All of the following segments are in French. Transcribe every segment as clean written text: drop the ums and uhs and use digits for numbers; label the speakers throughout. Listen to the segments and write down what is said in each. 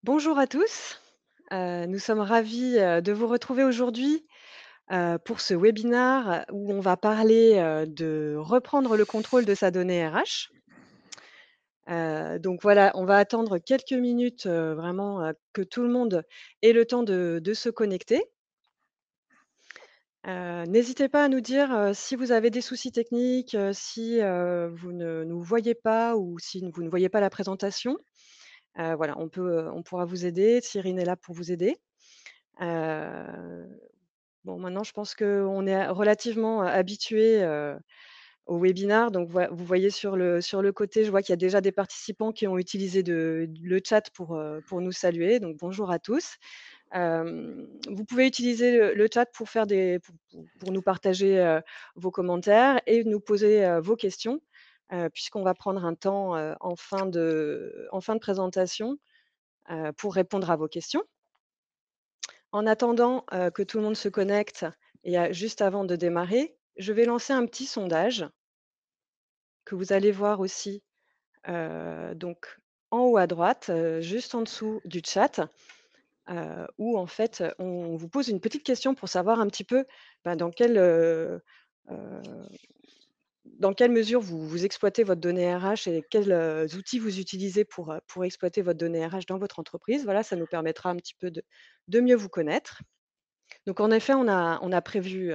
Speaker 1: Bonjour à tous, nous sommes ravis, de vous retrouver aujourd'hui, pour ce webinaire où on va parler, de reprendre le contrôle de sa donnée RH. Donc voilà, on va attendre quelques minutes, vraiment, que tout le monde ait le temps de se connecter. N'hésitez pas à nous dire, si vous avez des soucis techniques, si, vous ne nous voyez pas ou si vous ne voyez pas la présentation. Voilà, on pourra vous aider, Cyrine est là pour vous aider. Heu Bon, maintenant, je pense qu'on est relativement, habitués, aux webinaires. Donc vous voyez sur le côté, je vois qu'il y a déjà des participants qui ont utilisé le chat pour nous saluer. Donc bonjour à tous. Vous pouvez utiliser le chat pour faire pour nous partager, vos commentaires et nous poser, vos questions, puisqu'on va prendre un temps, en fin de présentation, pour répondre à vos questions. En attendant, que tout le monde se connecte et juste avant de démarrer, je vais lancer un petit sondage que vous allez voir aussi, donc en haut à droite, juste en dessous du chat, où en fait, on vous pose une petite question pour savoir un petit peu, bah, heu, dans quelle mesure vous exploitez votre donnée RH et quels, outils vous utilisez pour exploiter votre donnée RH dans votre entreprise. Voilà, ça nous permettra un petit peu de mieux vous connaître. Donc en effet, on a prévu,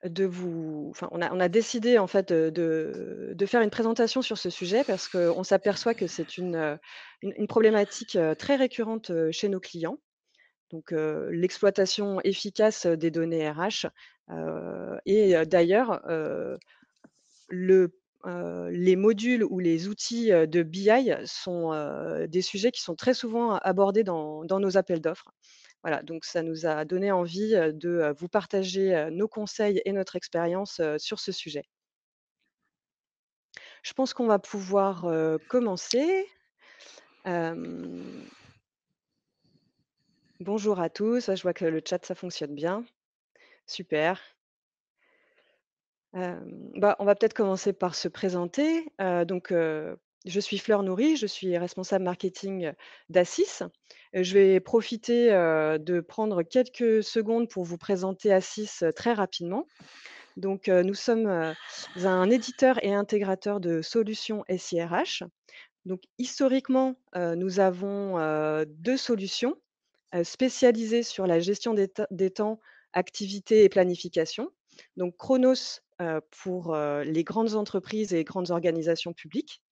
Speaker 1: on a décidé en fait, de faire une présentation sur ce sujet parce qu'on s'aperçoit que c'est une problématique, très récurrente, chez nos clients. Donc l'exploitation efficace, des données RH, d'ailleurs, les modules ou les outils, de BI sont, des sujets qui sont très souvent abordés dans nos appels d'offres. Voilà, donc ça nous a donné envie, de vous partager, nos conseils et notre expérience, sur ce sujet. Je pense qu'on va pouvoir, commencer. Hem, Bonjour à tous. Je vois que le chat, ça fonctionne bien. Super. On va peut-être commencer par se présenter. Je suis Fleur Nourry, je suis responsable marketing d'Assis. Je vais profiter, de prendre quelques secondes pour vous présenter Assis, très rapidement. Nous sommes, un éditeur et intégrateur de solutions SIRH. Donc historiquement, nous avons, 2 solutions, spécialisées sur la gestion des temps, activités et planification. Donc Chronos, pour, les grandes entreprises et grandes organisations publiques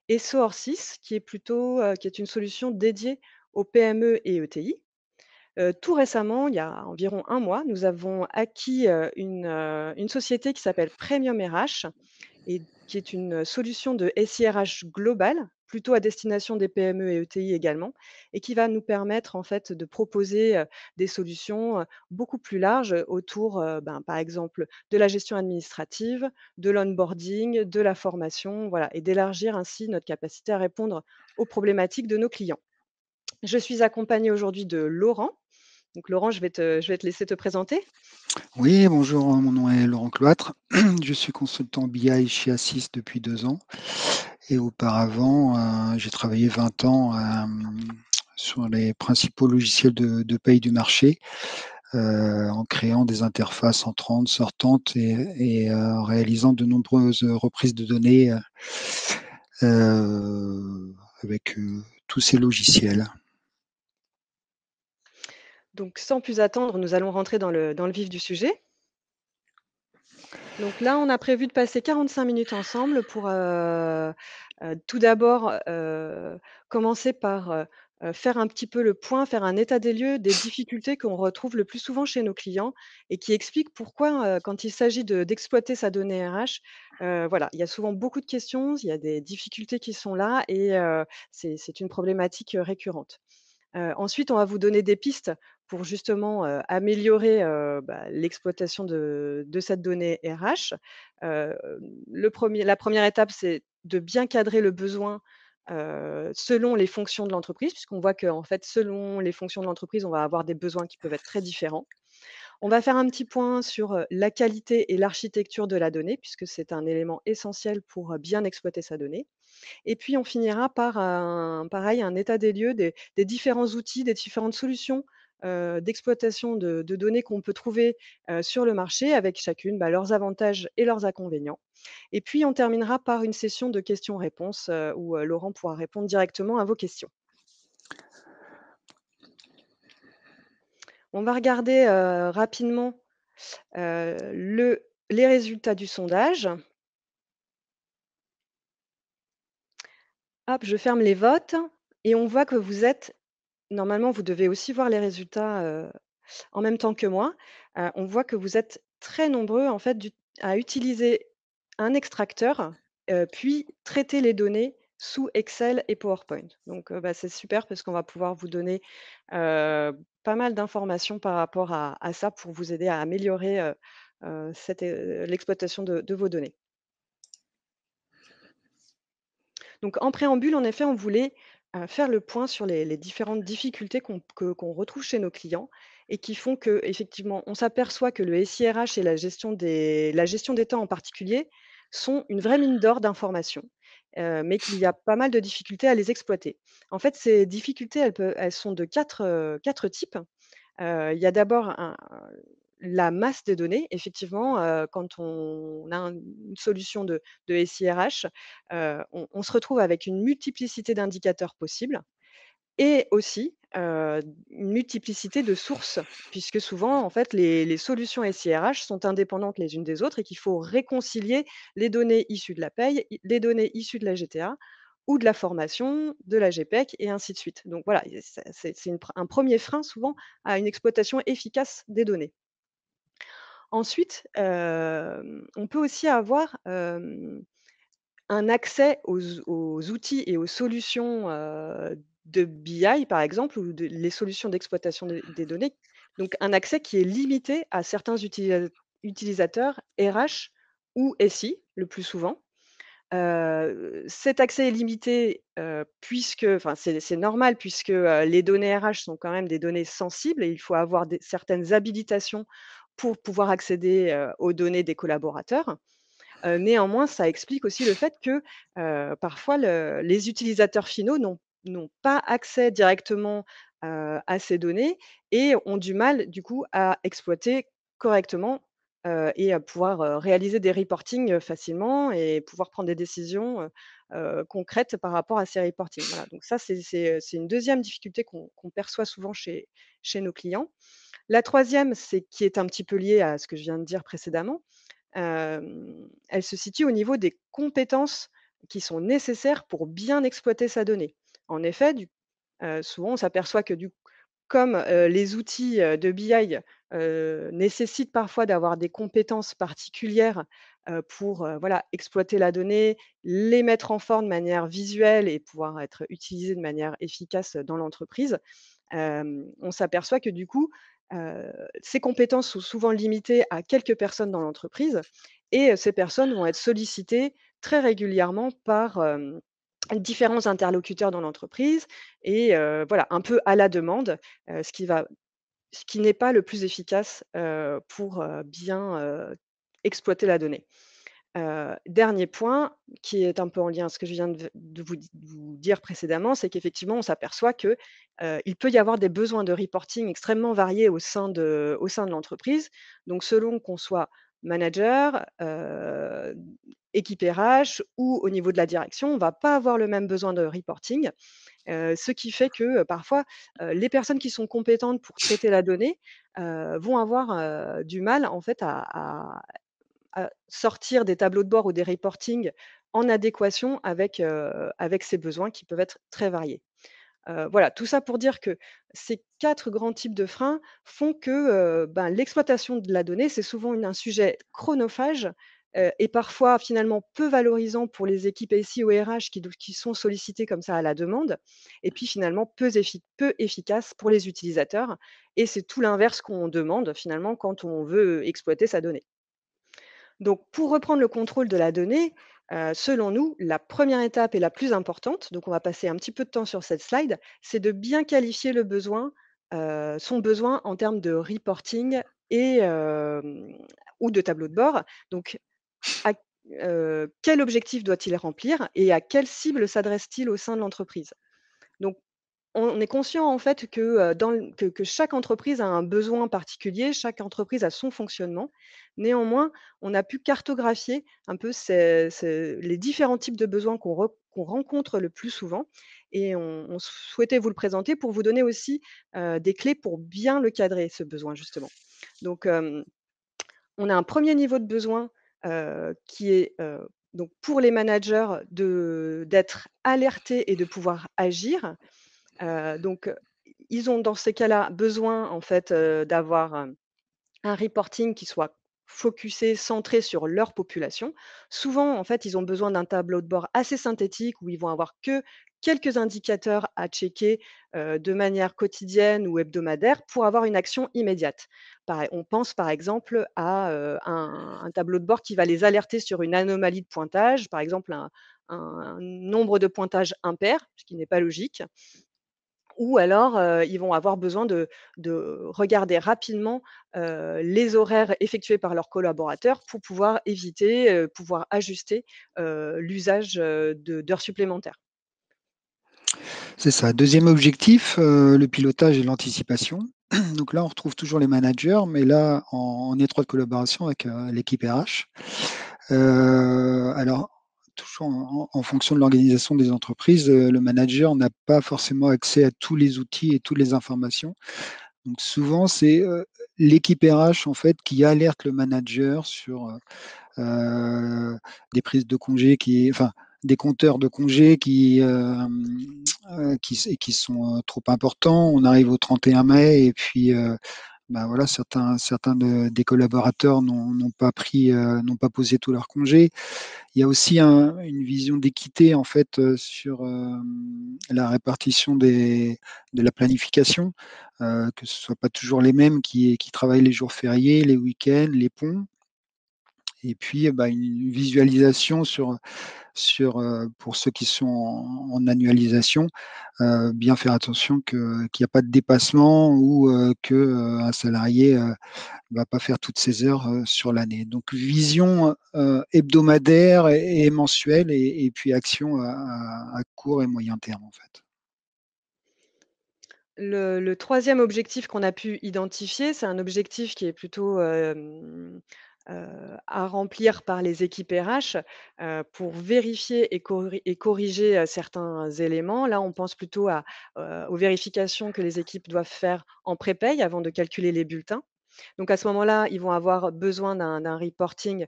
Speaker 1: et Soorcis qui est une solution dédiée aux PME et ETI. Tout récemment, il y a environ un mois, nous avons acquis, une société qui s'appelle Premium RH et qui est une solution de SIRH globale, plutôt à destination des PME et ETI également, et qui va nous permettre en fait de proposer, des solutions, beaucoup plus larges autour, par exemple, de la gestion administrative, de l'onboarding, de la formation, voilà, et d'élargir ainsi notre capacité à répondre aux problématiques de nos clients. Je suis accompagnée aujourd'hui de Laurent. Donc Laurent, je vais te laisser te présenter.
Speaker 2: Oui, bonjour, mon nom est Laurent Cloître. Je suis consultant BI chez Assis depuis 2 ans et auparavant, j'ai travaillé 20 ans, sur les principaux logiciels de paye du marché, en créant des interfaces entrantes, sortantes et réalisant de nombreuses reprises de données, avec, tous ces logiciels.
Speaker 1: Donc sans plus attendre, nous allons rentrer dans le vif du sujet. Donc là, on a prévu de passer 45 minutes ensemble pour, tout d'abord, commencer par, faire un petit peu le point, faire un état des lieux des difficultés qu'on retrouve le plus souvent chez nos clients et qui expliquent pourquoi, quand il s'agit d'exploiter sa donnée RH, voilà, il y a souvent beaucoup de questions, il y a des difficultés qui sont là et c'est une problématique, récurrente. Ensuite, on va vous donner des pistes pour justement, améliorer, l'exploitation de cette donnée RH. Heu, la première étape, c'est de bien cadrer le besoin, selon les fonctions de l'entreprise, puisqu'on voit qu'en fait, selon les fonctions de l'entreprise, on va avoir des besoins qui peuvent être très différents. On va faire un petit point sur, la qualité et l'architecture de la donnée, puisque c'est un élément essentiel pour, bien exploiter sa donnée. Et puis on finira par un état des lieux des différents outils, des différentes solutions, d'exploitation de données qu'on peut trouver, sur le marché avec chacune, leurs avantages et leurs inconvénients. Et puis on terminera par une session de questions-réponses, où, Laurent pourra répondre directement à vos questions. On va regarder, rapidement, les résultats du sondage. Hop, je ferme les votes et on voit que vous êtes normalement, vous devez aussi voir les résultats, en même temps que moi. On voit que vous êtes très nombreux, en fait, à utiliser un extracteur, puis traiter les données sous Excel et PowerPoint. Donc, c'est super parce qu'on va pouvoir vous donner, pas mal d'informations par rapport à ça pour vous aider à améliorer, l'exploitation de vos données. Donc en préambule, en effet, on voulait, faire le point sur les différentes difficultés qu'on retrouve chez nos clients et qui font qu'effectivement, on s'aperçoit que le SIRH et la gestion des temps en particulier sont une vraie mine d'or d'informations, mais qu'il y a pas mal de difficultés à les exploiter. En fait, ces difficultés, elles sont de 4 types. Il y a d'abord la masse des données. Effectivement, quand on a une solution de SIRH, on se retrouve avec une multiplicité d'indicateurs possibles et aussi, une multiplicité de sources, puisque souvent, en fait, les solutions SIRH sont indépendantes les unes des autres et qu'il faut réconcilier les données issues de la paye, les données issues de la GTA ou de la formation, de la GPEC et ainsi de suite. Donc voilà, et c'est un premier frein souvent à une exploitation efficace des données. Ensuite, on peut aussi avoir, un accès aux outils et aux solutions, de BI par exemple ou les solutions d'exploitation des données. Donc un accès qui est limité à certains utilisateurs RH ou SI, le plus souvent. Cet accès est limité, puisque enfin c'est normal puisque, les données RH sont quand même des données sensibles et il faut avoir certaines habilitations pour pouvoir accéder, aux données des collaborateurs. Néanmoins, ça explique aussi le fait que, parfois les utilisateurs finaux n'ont pas accès directement, à ces données et ont du mal du coup à exploiter correctement, et à pouvoir, réaliser des reportings, facilement et pouvoir prendre des décisions, concrètes par rapport à ces reportings. Voilà, donc ça c'est une deuxième difficulté qu'on perçoit souvent chez nos clients. La troisième, c'est qui est un petit peu liée à ce que je viens de dire précédemment, elle se situe au niveau des compétences qui sont nécessaires pour bien exploiter sa donnée. En effet, souvent on s'aperçoit que comme, les outils, de BI, nécessitent parfois d'avoir des compétences particulières, pour, voilà, exploiter la donnée, les mettre en forme de manière visuelle et pouvoir être utilisés de manière efficace dans l'entreprise. On s'aperçoit que du coup, ces compétences sont souvent limitées à quelques personnes dans l'entreprise et ces personnes vont être sollicitées très régulièrement par, différents interlocuteurs dans l'entreprise et voilà, un peu à la demande, ce qui n'est pas le plus efficace, pour, bien, exploiter la donnée. Dernier point qui est un peu en lien à ce que je viens de vous dire précédemment, c'est qu'effectivement, on s'aperçoit que, il peut y avoir des besoins de reporting extrêmement variés au sein de l'entreprise. Donc selon qu'on soit manager, équipe RH ou au niveau de la direction, on ne va pas avoir le même besoin de reporting. Ce qui fait que, parfois, les personnes qui sont compétentes pour traiter la donnée, vont avoir, du mal en fait à sortir des tableaux de bord ou des reportings en adéquation avec ces besoins qui peuvent être très variés. Voilà, tout ça pour dire que ces 4 grands types de freins font que, l'exploitation de la donnée, c'est souvent un sujet chronophage, et parfois finalement peu valorisant pour les équipes SI ou RH qui sont sollicitées comme ça à la demande et puis finalement peu efficace pour les utilisateurs et c'est tout l'inverse qu'on demande finalement quand on veut exploiter sa donnée. Donc, pour reprendre le contrôle de la donnée, selon nous, la première étape et la plus importante, donc on va passer un petit peu de temps sur cette slide, c'est de bien qualifier son besoin en termes de reporting et ou de tableau de bord. Donc, quel objectif doit-il remplir et à quelle cible s'adresse-t-il au sein de l'entreprise? Donc on est conscient en fait que, dans l que chaque entreprise a un besoin particulier, chaque entreprise a son fonctionnement. Néanmoins, on a pu cartographier un peu les différents types de besoins qu'on rencontre le plus souvent et on souhaitait vous le présenter pour vous donner aussi, des clés pour bien le cadrer, ce besoin justement. Donc, on a un premier niveau de besoin, qui est, donc pour les managers d'être alertés et de pouvoir agir. Donc, ils ont dans ces cas-là besoin en fait, d'avoir, un reporting qui soit focusé, centré sur leur population. Souvent, en fait, ils ont besoin d'un tableau de bord assez synthétique où ils vont avoir que quelques indicateurs à checker, de manière quotidienne ou hebdomadaire pour avoir une action immédiate. On pense par exemple à, un tableau de bord qui va les alerter sur une anomalie de pointage, par exemple un nombre de pointages impair, ce qui n'est pas logique. Ou alors, ils vont avoir besoin de regarder rapidement, les horaires effectués par leurs collaborateurs pour pouvoir éviter, pouvoir ajuster, l'usage, d'heures supplémentaires.
Speaker 2: C'est ça. Deuxième objectif, le pilotage et l'anticipation. Donc là, on retrouve toujours les managers, mais là, en étroite collaboration avec, l'équipe RH. Alors, toujours en fonction de l'organisation des entreprises, le manager n'a pas forcément accès à tous les outils et toutes les informations. Donc souvent, c'est, l'équipe RH, en fait, qui alerte le manager sur, des prises de congés des compteurs de congés qui sont, trop importants. On arrive au 31 mai et puis, bah, voilà, des collaborateurs n'ont pas posé tous leurs congés. Il y a aussi une vision d'équité, en fait, sur, la répartition de la planification, que ce soit pas toujours les mêmes qui travaillent les jours fériés, les week-ends, les ponts. Et puis, bah, une visualisation pour ceux qui sont en annualisation, bien faire attention qu'il y a pas de dépassement ou un salarié, va pas faire toutes ses heures, sur l'année. Donc vision, hebdomadaire et mensuelle et puis action à court et moyen terme, en fait.
Speaker 1: Le 3e objectif qu'on a pu identifier, c'est un objectif qui est plutôt, à remplir par les équipes RH, pour vérifier et corriger, certains éléments. Là, on pense plutôt aux vérifications que les équipes doivent faire en pré-paye avant de calculer les bulletins. Donc à ce moment-là, ils vont avoir besoin d'un reporting,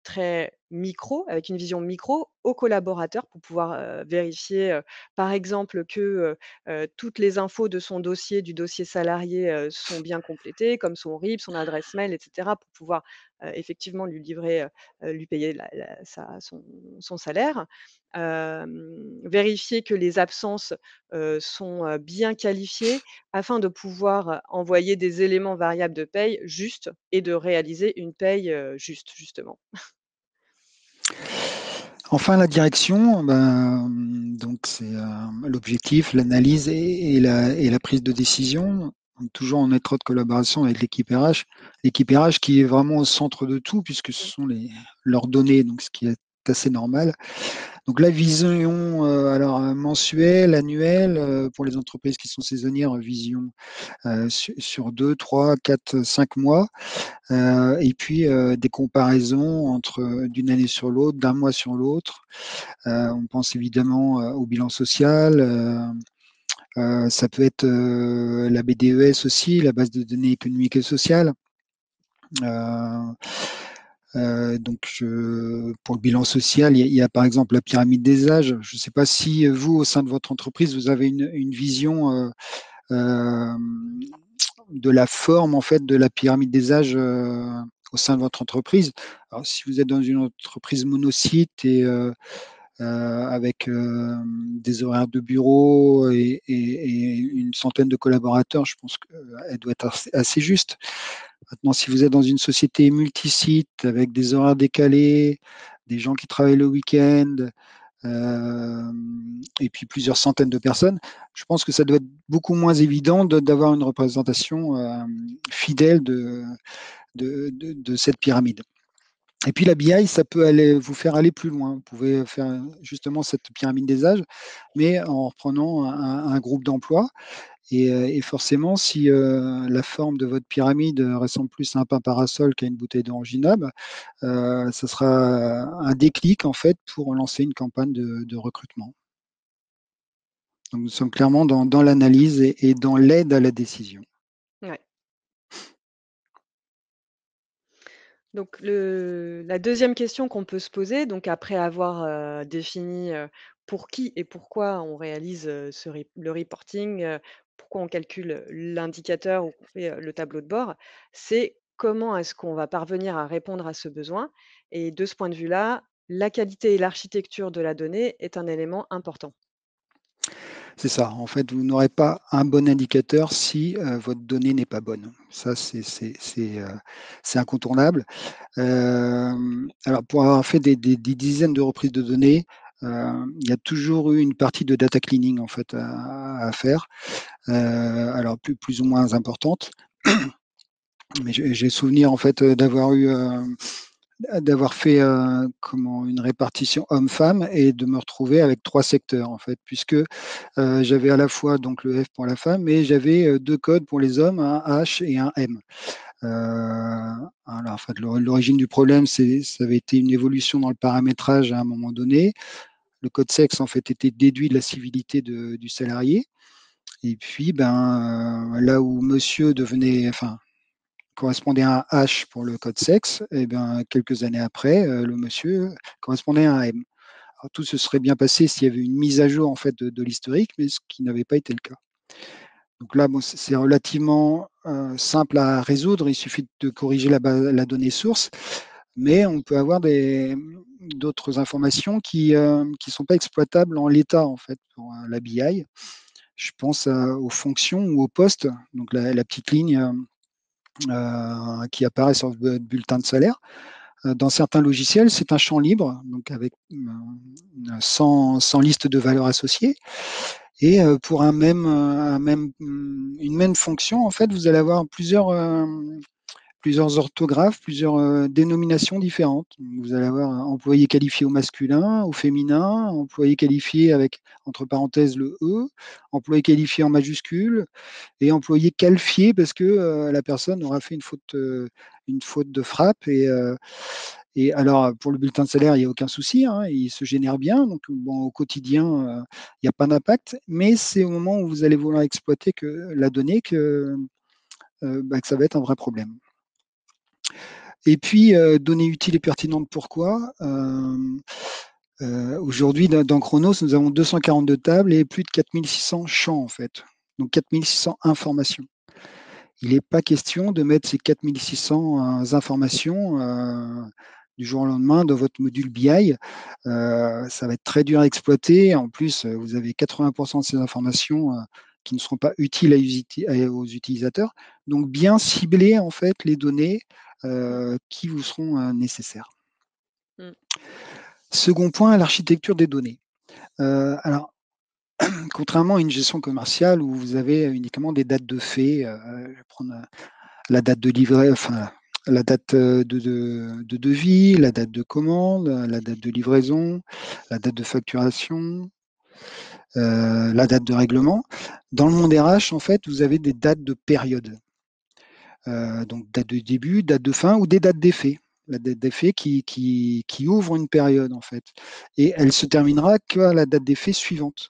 Speaker 1: très micro, avec une vision micro aux collaborateurs pour pouvoir, vérifier, par exemple que, toutes les infos de son dossier, du dossier salarié, sont bien complétées, comme son RIB, son adresse mail et cetera pour pouvoir, effectivement lui livrer, lui payer son salaire. Vérifier que les absences, sont, bien qualifiées afin de pouvoir, envoyer des éléments variables de paye justes et de réaliser une paye, juste, justement.
Speaker 2: Enfin, la direction, donc c'est, l'objectif, l'analyse et la prise de décision, donc toujours en étroite collaboration avec l'équipe RH. L'équipe RH qui est vraiment au centre de tout puisque ce sont leurs données, donc ce qui est assez normal. Donc la vision, mensuelle, annuelle, pour les entreprises qui sont saisonnières, vision, sur 2, 3, 4, 5 mois. Et puis, des comparaisons d'une année sur l'autre, d'un mois sur l'autre. On pense évidemment, au bilan social, ça peut être, la BDES aussi, la base de données économiques et sociales. Heu pour le bilan social, il y a par exemple la pyramide des âges. Je ne sais pas si, vous, au sein de votre entreprise, vous avez une vision, hem, de la forme, en fait, de la pyramide des âges, au sein de votre entreprise. Alors si vous êtes dans une entreprise monosite avec, des horaires de bureau et une centaine de collaborateurs, je pense qu'elle doit être assez juste. Maintenant, si vous êtes dans une société multisite avec des horaires décalés, des gens qui travaillent le week-end, et puis plusieurs centaines de personnes, je pense que ça doit être beaucoup moins évident d'avoir une représentation, fidèle de cette pyramide. Et puis la BI, ça peut aller, vous faire aller plus loin. Vous pouvez faire justement cette pyramide des âges, mais en reprenant un groupe d'emplois. Et forcément, si la forme de votre pyramide ressemble plus à un pain parasol qu'à une bouteille d'oranginable, ça sera un déclic en fait pour lancer une campagne de recrutement. Donc nous sommes clairement dans l'analyse et dans l'aide à la décision.
Speaker 1: Ouais. Donc la deuxième question qu'on peut se poser, donc après avoir, défini, pour qui et pourquoi on réalise, le reporting, pourquoi on calcule l'indicateur ou qu'on fait, le tableau de bord, c'est comment est-ce qu'on va parvenir à répondre à ce besoin? Et de ce point de vue-là, la qualité et l'architecture de la donnée est un élément important.
Speaker 2: C'est ça. En fait, vous n'aurez pas un bon indicateur si votre donnée n'est pas bonne. Ça, c'est incontournable. Alors, pour avoir fait des dizaines de reprises de données, il y a toujours eu une partie de data cleaning en fait à faire. Alors plus ou moins importante, mais j'ai souvenir en fait d'avoir fait une répartition homme-femme et de me retrouver avec 3 secteurs en fait, puisque j'avais à la fois donc le F pour la femme, mais j'avais 2 codes pour les hommes, un H et un M. Alors en fait, l'origine du problème, ça avait été une évolution dans le paramétrage à un moment donné. Le code sexe en fait était déduit de la civilité du salarié. Et puis, là où monsieur correspondait à un H pour le code sexe, et ben, quelques années après, le monsieur correspondait à un M. Alors, tout se serait bien passé s'il y avait une mise à jour en fait de l'historique, mais ce qui n'avait pas été le cas. Donc là, bon, c'est relativement simple à résoudre. Il suffit de corriger la donnée source, mais on peut avoir d'autres informations qui sont pas exploitables en l'état en fait pour la BI. Je pense aux fonctions ou aux postes, donc la petite ligne qui apparaît sur le bulletin de salaire. Dans certains logiciels, c'est un champ libre, donc avec 100 listes de valeurs associées. Et pour une même fonction, en fait, vous allez avoir plusieurs orthographes, plusieurs dénominations différentes. Vous allez avoir un employé qualifié au masculin, au féminin, employé qualifié avec entre parenthèses le E, employé qualifié en majuscule et employé qualifié parce que la personne aura fait une faute de frappe. Et alors, pour le bulletin de salaire, il n'y a aucun souci, hein, il se génère bien. Donc, bon, au quotidien, il n'y a pas d'impact. Mais c'est au moment où vous allez vouloir exploiter la donnée que ça va être un vrai problème. Et puis, données utiles et pertinentes, pourquoi aujourd'hui, dans Chronos, nous avons 242 tables et plus de 4600 champs, en fait. Donc, 4600 informations. Il n'est pas question de mettre ces 4600 informations du jour au lendemain dans votre module BI. Ça va être très dur à exploiter. En plus, vous avez 80% de ces informations qui ne seront pas utiles aux utilisateurs. Donc, bien cibler en fait les données
Speaker 1: Mmh.
Speaker 2: qui vous seront nécessaires.
Speaker 1: Mmh.
Speaker 2: Second point, l'architecture des données. Alors, contrairement à une gestion commerciale où vous avez uniquement des dates de fait, je vais prendre la date de livret, enfin la date de devis, la date de commande, la date de livraison, la date de facturation, la date de règlement. Dans le monde RH, en fait, vous avez des dates de période. Donc date de début, date de fin ou des dates d'effet. La date d'effet qui ouvre une période, en fait. Et elle se terminera qu'à la date d'effet suivante.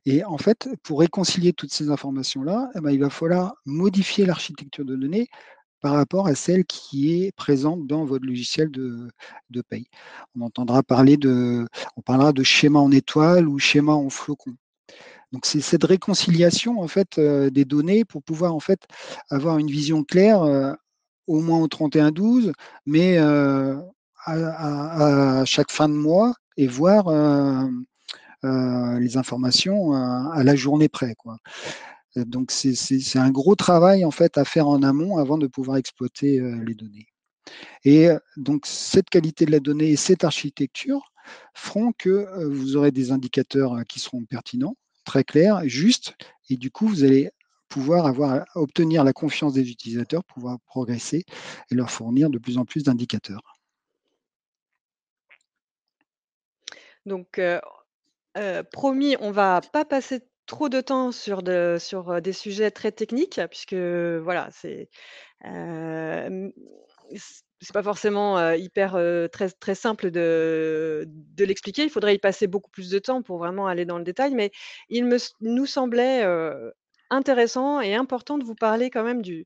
Speaker 2: Et en fait, pour réconcilier toutes ces informations-là, eh ben, il va falloir modifier l'architecture de données par rapport à celle qui est présente dans votre logiciel de paye. On parlera de schéma en étoile ou schéma en flocon. Donc c'est cette réconciliation en fait des données pour pouvoir en fait avoir une vision claire au moins au 31-12, mais à chaque fin de mois et voir les informations à la journée près, quoi. Donc c'est un gros travail en fait à faire en amont avant de pouvoir exploiter les données. Et donc cette qualité de la donnée et cette architecture feront que vous aurez des indicateurs qui seront pertinents, très clairs, justes, et du coup vous allez pouvoir obtenir la confiance des utilisateurs, pouvoir progresser et leur fournir de plus en plus d'indicateurs.
Speaker 1: Donc promis, on va pas passer trop de temps sur des sujets très techniques puisque voilà, Hem, c'est pas forcément, hyper, très très simple de l'expliquer. Il faudrait y passer beaucoup plus de temps pour vraiment aller dans le détail, mais nous semblait, intéressant et important de vous parler quand même du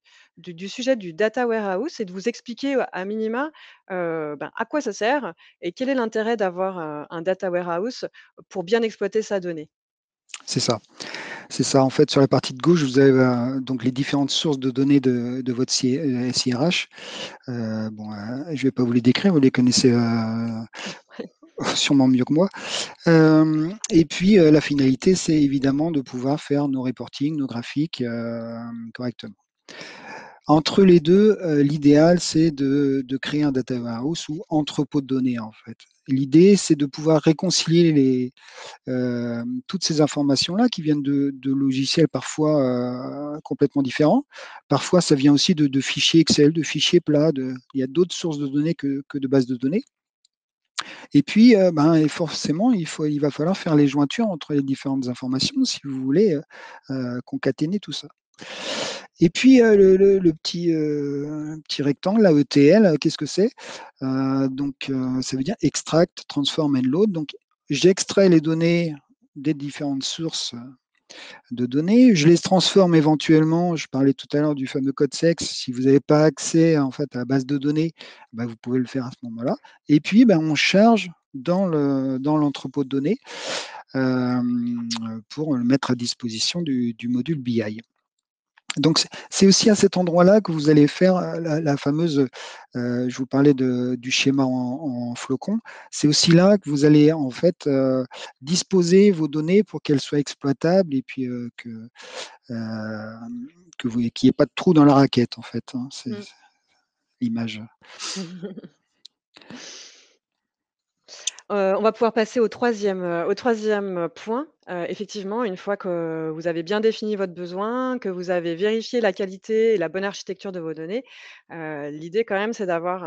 Speaker 1: sujet du data warehouse et de vous expliquer, à minima, ben, à quoi ça sert et quel est l'intérêt d'avoir, un data warehouse pour bien exploiter sa donnée.
Speaker 2: C'est ça. C'est ça, en fait, sur la partie de gauche, vous avez, donc les différentes sources de données de votre SIRH. Bon, je vais pas vous les décrire, vous les connaissez, sûrement mieux que moi. Et puis, la finalité, c'est évidemment de pouvoir faire nos reporting, nos graphiques, correctement. Entre les 2, l'idéal, c'est de créer un data warehouse ou entrepôt de données, en fait. L'idée, c'est de pouvoir réconcilier toutes ces informations-là qui viennent de logiciels parfois, complètement différents. Parfois, ça vient aussi de fichiers Excel, de fichiers plats, il y a d'autres sources de données que de bases de données. Et puis, ben et forcément, il va falloir faire les jointures entre les différentes informations si vous voulez, concaténer tout ça. Et puis, le petit rectangle, là, ETL, qu'est-ce que c'est? Ça veut dire extract, transform and load. Donc j'extrais les données des différentes sources, de données. Je les transforme éventuellement, je parlais tout à l'heure du fameux code sexe. Si vous n'avez pas accès, en fait, à la base de données, bah, vous pouvez le faire à ce moment-là. Et puis, ben, on charge dans l'entrepôt de données, pour le mettre à disposition du module BI. Donc c'est aussi à cet endroit-là que vous allez faire, la fameuse, je vous parlais du schéma en flocon. C'est aussi là que vous allez en fait, disposer vos données pour qu'elles soient exploitables et puis, qu'il y ait pas de trou dans la raquette en fait, hein. C'est
Speaker 1: Mmh.
Speaker 2: l'image.
Speaker 1: On va pouvoir passer au troisième point. Effectivement, une fois que vous avez bien défini votre besoin, que vous avez vérifié la qualité et la bonne architecture de vos données, l'idée quand même, c'est d'avoir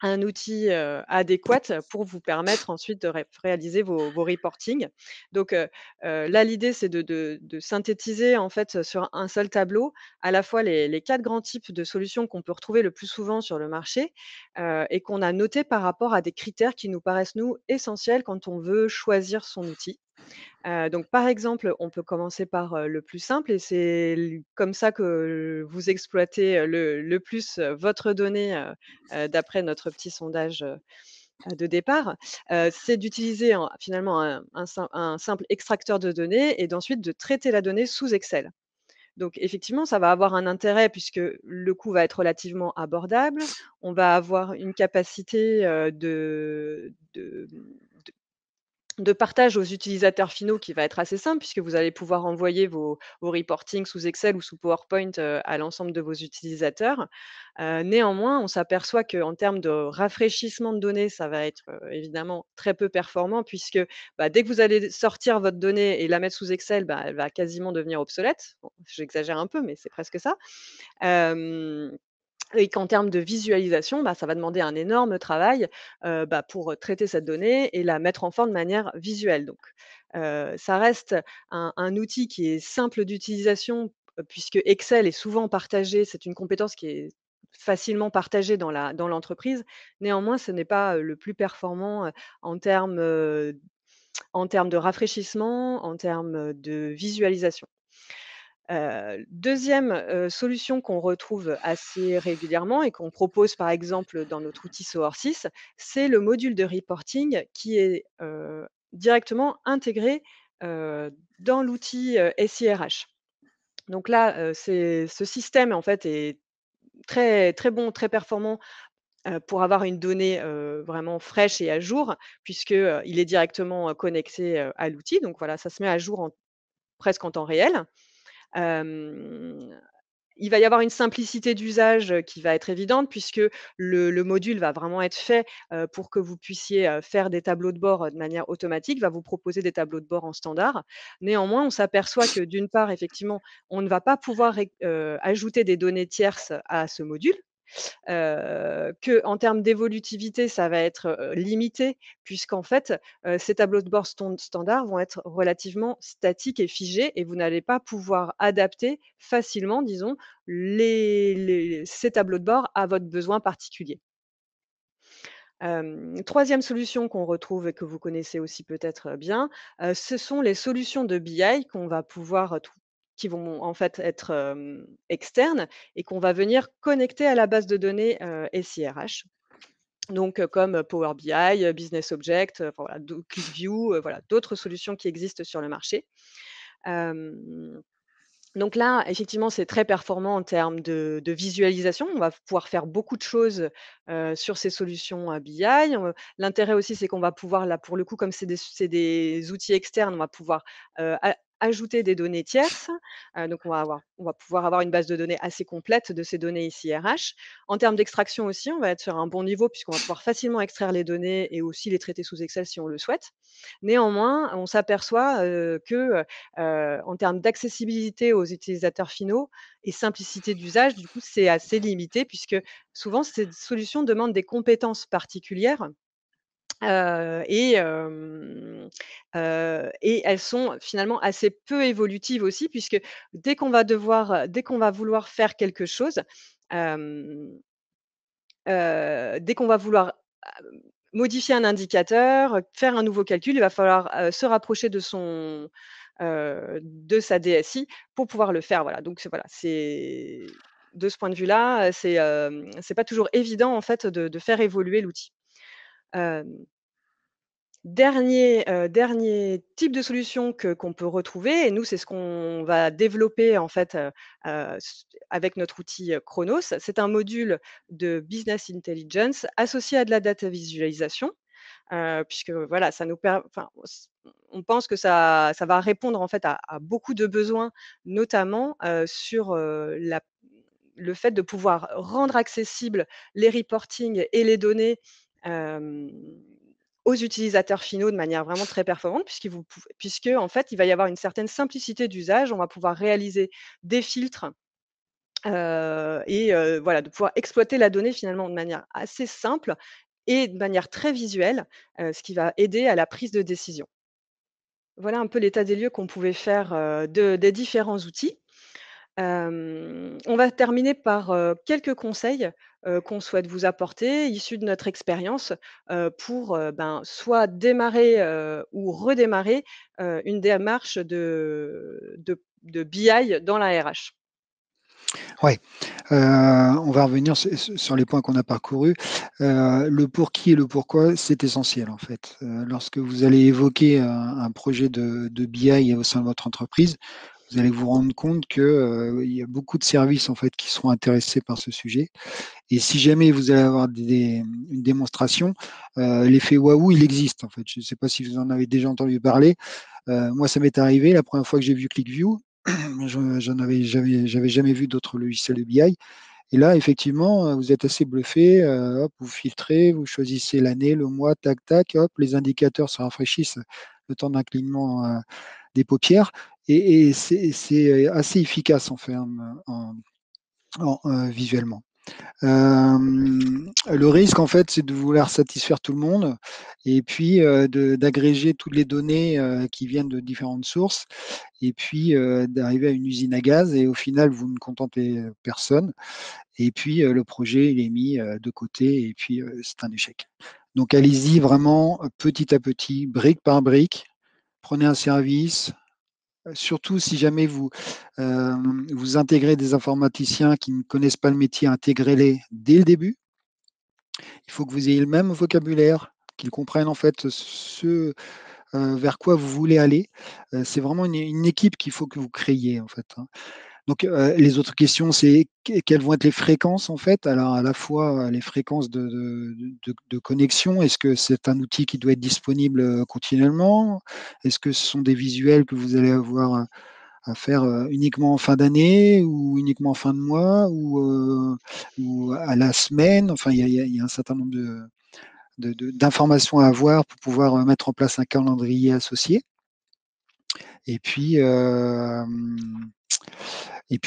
Speaker 1: un outil, adéquat pour vous permettre ensuite de réaliser vos reportings. Donc, là, l'idée, c'est de synthétiser, en fait, sur un seul tableau, à la fois les 4 grands types de solutions qu'on peut retrouver le plus souvent sur le marché, et qu'on a notés par rapport à des critères qui nous paraissent, nous, essentiels quand on veut choisir son outil. Donc par exemple, on peut commencer par, le plus simple et c'est comme ça que vous exploitez, le plus, votre donnée, d'après notre petit sondage, de départ. C'est d'utiliser finalement un simple extracteur de données et d'ensuite de traiter la donnée sous Excel. Donc effectivement, ça va avoir un intérêt puisque le coût va être relativement abordable. On va avoir une capacité, de partage aux utilisateurs finaux qui va être assez simple puisque vous allez pouvoir envoyer vos reportings sous Excel ou sous PowerPoint, à l'ensemble de vos utilisateurs. Néanmoins, on s'aperçoit qu'en termes de rafraîchissement de données, ça va être, évidemment très peu performant puisque, bah, dès que vous allez sortir votre donnée et la mettre sous Excel, bah, elle va quasiment devenir obsolète. Bon, j'exagère un peu, mais c'est presque ça. Hem Et qu'en termes de visualisation, bah, ça va demander un énorme travail, bah, pour, traiter cette donnée et la mettre en forme de manière visuelle. Donc, ça reste un outil qui est simple d'utilisation, puisque Excel est souvent partagé. C'est une compétence qui est facilement partagée dans l'entreprise. Néanmoins, ce n'est pas, le plus performant, en termes, de rafraîchissement, en termes, de visualisation. 2e, solution qu'on retrouve assez régulièrement et qu'on propose par exemple dans notre outil Source6, c'est le module de reporting qui est, directement intégré, dans l'outil, SIRH. Donc là, ce système en fait est très très bon, très performant, pour avoir une donnée, vraiment fraîche et à jour puisque, il est directement, connecté, à l'outil. Donc voilà, ça se met à jour presque en temps réel. Hem il va y avoir une simplicité d'usage, qui va être évidente puisque le module va vraiment être fait, pour que vous puissiez, faire des tableaux de bord, de manière automatique, va vous proposer des tableaux de bord en standard. Néanmoins, on s'aperçoit que d'une part, effectivement, on ne va pas pouvoir ajouter des données tierces à ce module. Qu'en termes d'évolutivité, ça va être, limité puisqu'en fait, ces tableaux de bord standards vont être relativement statiques et figés et vous n'allez pas pouvoir adapter facilement, disons, ces tableaux de bord à votre besoin particulier. 3e solution qu'on retrouve et que vous connaissez aussi peut-être, bien, ce sont les solutions de BI qu'on va pouvoir, qui vont en fait être, externes et qu'on va venir connecter à la base de données, SIRH. Donc, comme Power BI, Business Object, enfin voilà, ClickView, voilà, d'autres solutions qui existent sur le marché. Hem Donc là, effectivement, c'est très performant en termes de visualisation. On va pouvoir faire beaucoup de choses, sur ces solutions, BI. L'intérêt aussi, c'est qu'on va pouvoir là, pour le coup, comme c'est des outils externes, on va pouvoir, ajouter des données tierces. Donc on va pouvoir avoir une base de données assez complète de ces données ici RH. En termes d'extraction aussi, on va être sur un bon niveau puisqu'on va pouvoir facilement extraire les données et aussi les traiter sous Excel si on le souhaite. Néanmoins, on s'aperçoit, que, en termes d'accessibilité aux utilisateurs finaux et simplicité d'usage, du coup, c'est assez limité puisque souvent ces solutions demandent des compétences particulières, et elles sont finalement assez peu évolutives aussi puisque dès qu'on va vouloir faire quelque chose, hem dès qu'on va vouloir, modifier un indicateur, faire un nouveau calcul, il va falloir, se rapprocher de sa DSI pour pouvoir le faire, voilà. Donc c'est de ce point de vue-là, c'est pas toujours évident en fait de faire évoluer l'outil. Hem Dernier type de solution qu'on peut retrouver et nous, c'est ce qu'on va développer en fait, avec notre outil, Chronos. C'est un module de business intelligence associé à de la data visualisation, puisque voilà, ça nous per enfin, on pense que ça va répondre en fait à beaucoup de besoins, notamment, sur, le fait de pouvoir rendre accessibles les reportings et les données, hem, aux utilisateurs finaux de manière vraiment très performante puisque en fait, il va y avoir une certaine simplicité d'usage. On va pouvoir réaliser des filtres, voilà, de pouvoir exploiter la donnée finalement de manière assez simple et de manière très visuelle, ce qui va aider à la prise de décision. Voilà un peu l'état des lieux qu'on pouvait faire, des différents outils. On va terminer par, quelques conseils, qu'on souhaite vous apporter, issus de notre expérience, pour, soit démarrer, ou redémarrer, une démarche de BI dans la RH.
Speaker 2: Ouais, on va revenir sur les points qu'on a parcourus. Le pour qui et le pourquoi, c'est essentiel en fait. Lorsque vous allez évoquer un projet de BI au sein de votre entreprise, vous allez vous rendre compte que, il y a beaucoup de services en fait qui seront intéressés par ce sujet et si jamais vous allez avoir une démonstration, l'effet waouh, il existe en fait. Je ne sais pas si vous en avez déjà entendu parler. Moi, ça m'est arrivé la première fois que j'ai vu ClickView, j'avais jamais vu d'autres logiciels de BI et là, effectivement, vous êtes assez bluffé, hop, vous filtrez, vous choisissez l'année, le mois, tac, tac, hop, les indicateurs se rafraîchissent le temps d'un clignement, des paupières et c'est assez efficace en fait, visuellement. Le risque, en fait, c'est de vouloir satisfaire tout le monde et puis d'agréger toutes les données qui viennent de différentes sources et puis d'arriver à une usine à gaz et au final, vous ne contentez personne et puis le projet, il est mis de côté et puis c'est un échec. Donc allez-y vraiment petit à petit, brique par brique. Prenez un service, surtout si jamais vous intégrez des informaticiens qui ne connaissent pas le métier, intégrez-les dès le début. Il faut que vous ayez le même vocabulaire, qu'ils comprennent en fait ce vers quoi vous voulez aller. C'est vraiment une équipe qu'il faut que vous créiez en fait, hein. Donc les autres questions, c'est quelles vont être les fréquences en fait? Alors à la fois les fréquences de connexion, est-ce que c'est un outil qui doit être disponible continuellement? Est-ce que ce sont des visuels que vous allez avoir à faire, uniquement en fin d'année ou uniquement en fin de mois ou à la semaine. Enfin, il y a un certain nombre d'informations à avoir pour pouvoir, mettre en place un calendrier associé. Et puis,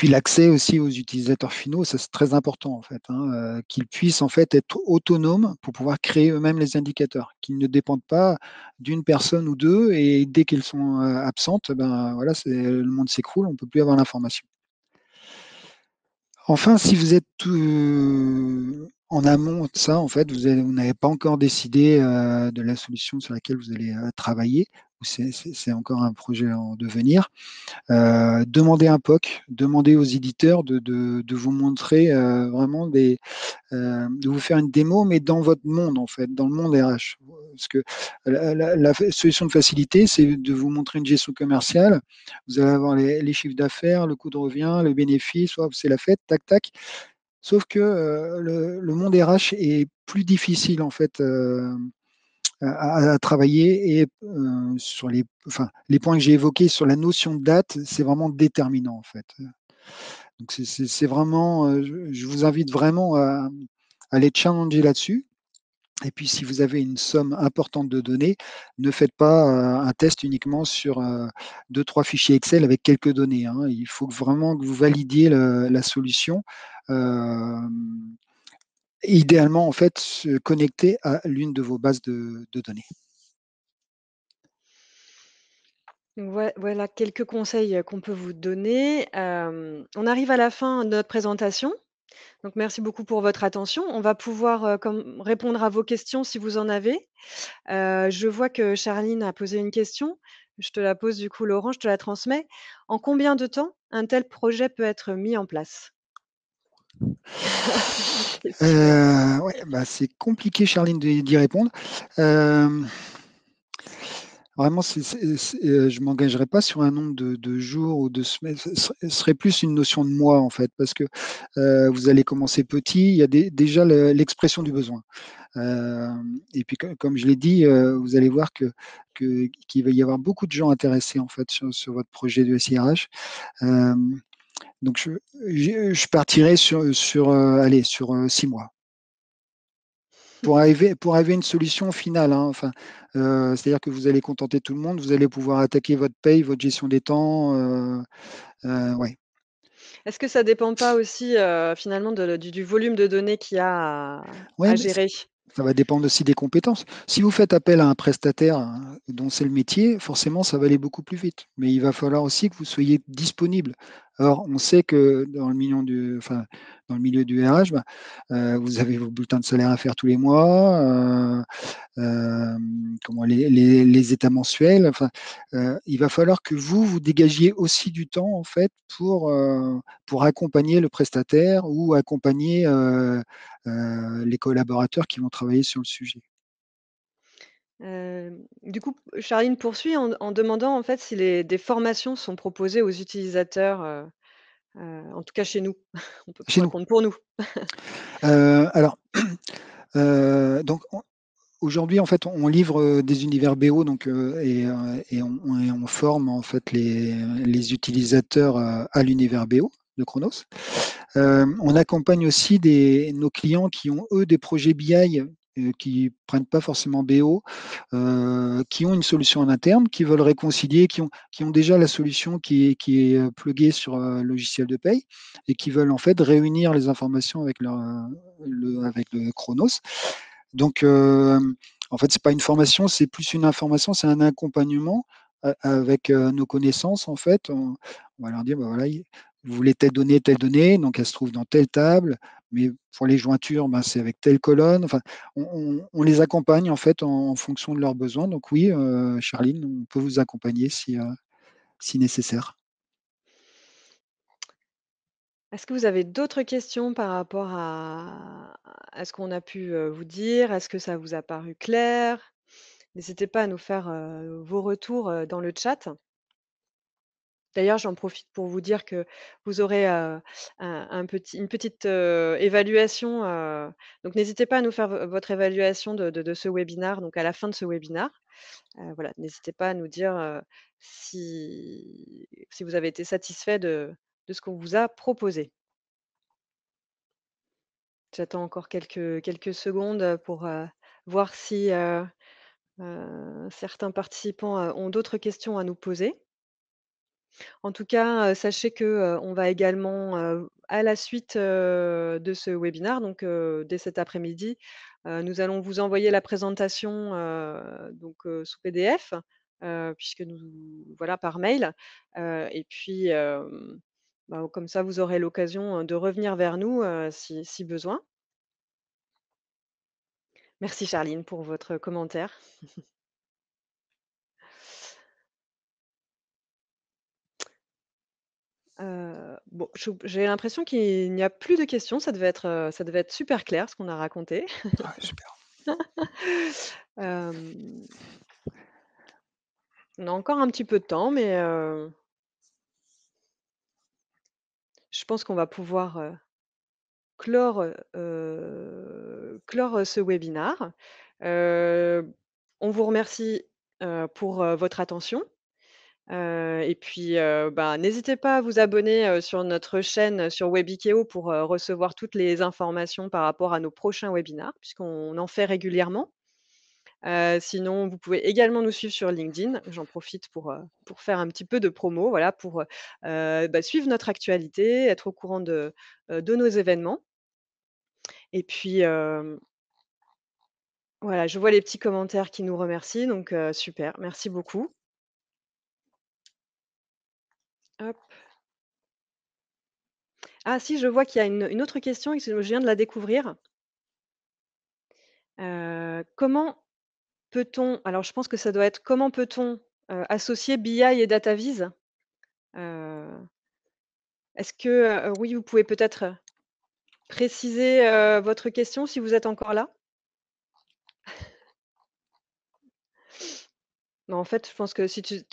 Speaker 2: l'accès aussi aux utilisateurs finaux, ça c'est très important en fait, hein, qu'ils puissent en fait être autonomes pour pouvoir créer eux-mêmes les indicateurs, qu'ils ne dépendent pas d'une personne ou 2 et dès qu'elles sont, absentes, ben, voilà, c'est le monde s'écroule, on ne peut plus avoir l'information. Enfin, si vous êtes, en amont de ça, en fait, vous n'avez pas encore décidé, de la solution sur laquelle vous allez, travailler ou c'est encore un projet en devenir. Demandez un POC, demandez aux éditeurs de vous montrer, vraiment de vous faire une démo, mais dans votre monde en fait, dans le monde RH. Parce que la solution de facilité, c'est de vous montrer une gestion commerciale. Vous allez avoir les chiffres d'affaires, le coût de revient, le bénéfice, hop, c'est la fête, tac, tac. Sauf que, le monde RH est plus difficile en fait, à travailler et sur les points que j'ai évoqués sur la notion de date, c'est vraiment déterminant en fait. Donc c'est vraiment, je vous invite vraiment à les challenger là-dessus. Et puis si vous avez une somme importante de données, ne faites pas, un test uniquement sur, 2-3 fichiers Excel avec quelques données, hein. Il faut vraiment que vous validiez la solution, hem, idéalement en fait se connecter à l'une de vos bases de données.
Speaker 1: Ouais, voilà quelques conseils, qu'on peut vous donner. On arrive à la fin de notre présentation, donc merci beaucoup pour votre attention. On va pouvoir, comme répondre à vos questions si vous en avez. Je vois que Charline a posé une question. Je te la pose du coup, Laurent, je te la transmets. En combien de temps un tel projet peut être mis en place? Bonne question.
Speaker 2: Ouais, bah, c'est compliqué Charline d'y répondre. Hem Vraiment, je m'engagerai pas sur un nombre de jours ou de semaines. Ce serait plus une notion de mois, en fait, parce que, vous allez commencer petit. Il y a déjà l'expression du besoin. Et puis comme je l'ai dit, vous allez voir qu'il va y avoir beaucoup de gens intéressés, en fait, sur votre projet de SIRH. Hem, donc je partirai allez, sur, 6 mois. Pour arriver à une solution finale, hein, enfin, c'est-à-dire que vous allez contenter tout le monde, vous allez pouvoir attaquer votre paye, votre gestion des temps, ouais.
Speaker 1: Est-ce que ça dépend pas aussi, finalement du volume de données qu'il y a
Speaker 2: Ouais,
Speaker 1: à
Speaker 2: mais
Speaker 1: gérer?
Speaker 2: ça va dépendre aussi des compétences. Si vous faites appel à un prestataire, hein, dont c'est le métier, forcément, ça va aller beaucoup plus vite. Mais il va falloir aussi que vous soyez disponible. Or, on sait que dans le milieu du RH, bah, vous avez vos bulletins de salaire à faire tous les mois, comment les états mensuels. Enfin, il va falloir que vous dégagiez aussi du temps en fait pour accompagner le prestataire ou accompagner, les collaborateurs qui vont travailler sur le sujet.
Speaker 1: Du coup, Charline poursuit en demandant en fait si des formations sont proposées aux utilisateurs, en tout cas chez nous. On peut pas
Speaker 2: Chez nous.
Speaker 1: répondre pour nous.
Speaker 2: Alors, donc aujourd'hui, en fait, on livre, des univers BO donc on forme en fait les utilisateurs, à l'univers BO de Chronos. On accompagne aussi nos clients qui ont, eux, des projets BI, qui prennent pas forcément BO, qui ont une solution en interne, qui veulent réconcilier, qui ont déjà la solution qui est, pluguée sur, un logiciel de paye et qui veulent en fait réunir les informations avec le Chronos. Donc, en fait, c'est pas une formation, c'est plus une information, c'est un accompagnement avec, nos connaissances en fait. On va leur dire: «Bah, voilà, vous voulez telle donnée, donc elle se trouve dans telle table, mais pour les jointures, ben, c'est avec telle colonne». Enfin, on les accompagne en fait en fonction de leurs besoins. Donc oui, Charline, on peut vous accompagner si nécessaire.
Speaker 1: Est-ce que vous avez d'autres questions par rapport à ce qu'on a pu, vous dire? Est-ce que ça vous a paru clair? N'hésitez pas à nous faire, vos retours, dans le chat. D'ailleurs, j'en profite pour vous dire que vous aurez, une petite, évaluation, donc n'hésitez pas à nous faire votre évaluation de ce webinaire, donc à la fin de ce webinaire. Voilà, n'hésitez pas à nous dire, si vous avez été satisfait de ce qu'on vous a proposé. J'attends encore quelques secondes, pour, voir si, certains participants, ont d'autres questions à nous poser. En tout cas, sachez que, on va également, à la suite, de ce webinaire, donc dès cet après-midi, nous allons vous envoyer la présentation, sous PDF, puisque nous voilà, par mail, et puis, bah, comme ça, vous aurez l'occasion, de revenir vers nous, si besoin. Merci Charline pour votre commentaire. Bon, j'ai l'impression qu'il n'y a plus de questions. Ça devait être super clair ce qu'on a raconté.
Speaker 2: Ouais, super.
Speaker 1: Hem, on a encore un petit peu de temps, mais je pense qu'on va pouvoir, clore ce webinaire. Heu, on vous remercie, pour, votre attention, et puis, bah, n'hésitez pas à vous abonner, sur notre chaîne, sur Webikeo pour, recevoir toutes les informations par rapport à nos prochains webinaires, puisqu'on en fait régulièrement. Sinon, vous pouvez également nous suivre sur LinkedIn. J'en profite pour faire un petit peu de promo, voilà, pour, bah, suivre notre actualité, être au courant de nos événements, et puis, voilà, je vois les petits commentaires qui nous remercient, donc super, merci beaucoup. Hop. Ah si, je vois qu'il y a une autre question et je viens de la découvrir. Comment peut-on alors je pense que ça doit être: comment peut-on, associer BI et data viz? Heu, est-ce que, oui, vous pouvez peut-être préciser, votre question si vous êtes encore là? Mais en fait, je pense que si tu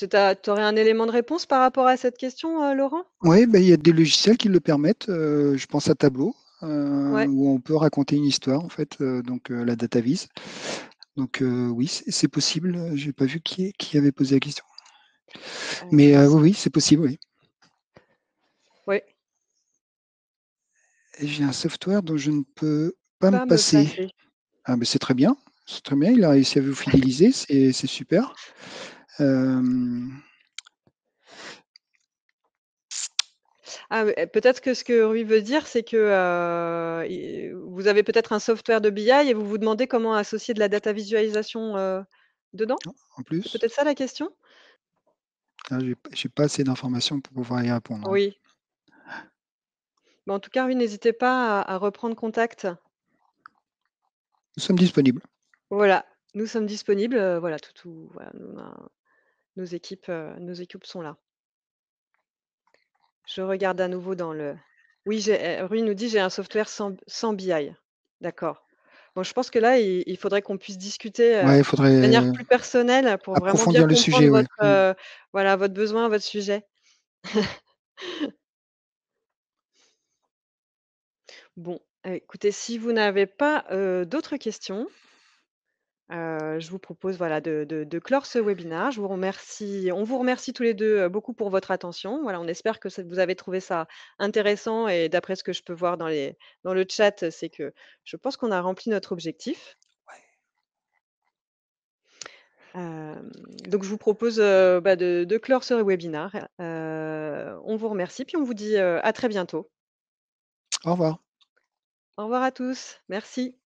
Speaker 1: aurais un élément de réponse par rapport à cette question, Laurent?
Speaker 2: Oui, bah, il y a des logiciels qui le permettent, je pense à Tableau,
Speaker 1: Ouais,
Speaker 2: où on peut raconter une histoire en fait, la data vise. Donc oui, c'est possible, j'ai pas vu qui avait posé la question. Mais oui,
Speaker 1: si
Speaker 2: oui, c'est possible, oui.
Speaker 1: oui,
Speaker 2: Et j'ai un software dont je ne peux pas me
Speaker 1: pas me
Speaker 2: passer.
Speaker 1: passer.
Speaker 2: Ah mais c'est très bien, il a réussi à vous fidéliser, c'est super. Hem,
Speaker 1: Ah, peut-être que ce que lui veut dire, c'est que, i vous avez peut-être un software de BI et vous vous demandez comment associer de la data visualisation, dedans?
Speaker 2: en
Speaker 1: C'est
Speaker 2: plus,
Speaker 1: peut-être ça la question?
Speaker 2: j'ai pas assez d'informations pour pouvoir y répondre, hein.
Speaker 1: Oui. Mais en tout cas, oui, n'hésitez pas à reprendre contact.
Speaker 2: Nous sommes disponibles.
Speaker 1: Voilà, nous sommes disponibles, voilà, voilà, nos équipes sont là. Je regarde à nouveau dans le oui, Rui nous dit: «J'ai un software sans BI». D'accord. Bon, je pense que là, il faudrait qu'on puisse discuter,
Speaker 2: Ouais, il
Speaker 1: de manière
Speaker 2: faudrait
Speaker 1: plus personnelle pour vraiment bien
Speaker 2: approfondir le sujet,
Speaker 1: comprendre
Speaker 2: ouais.
Speaker 1: votre,
Speaker 2: Mmh.
Speaker 1: voilà, votre besoin, votre sujet. Bon, écoutez, si vous n'avez pas, d'autres questions, je vous propose, voilà, de clore ce webinaire. On vous remercie tous les 2 beaucoup pour votre attention. Voilà, on espère que vous avez trouvé ça intéressant, et d'après ce que je peux voir dans le chat, c'est que je pense qu'on a rempli notre objectif. Donc je vous propose, bah, de clore ce webinaire. On vous remercie, puis on vous dit, à très bientôt.
Speaker 2: Au revoir.
Speaker 1: Au revoir à tous. Merci.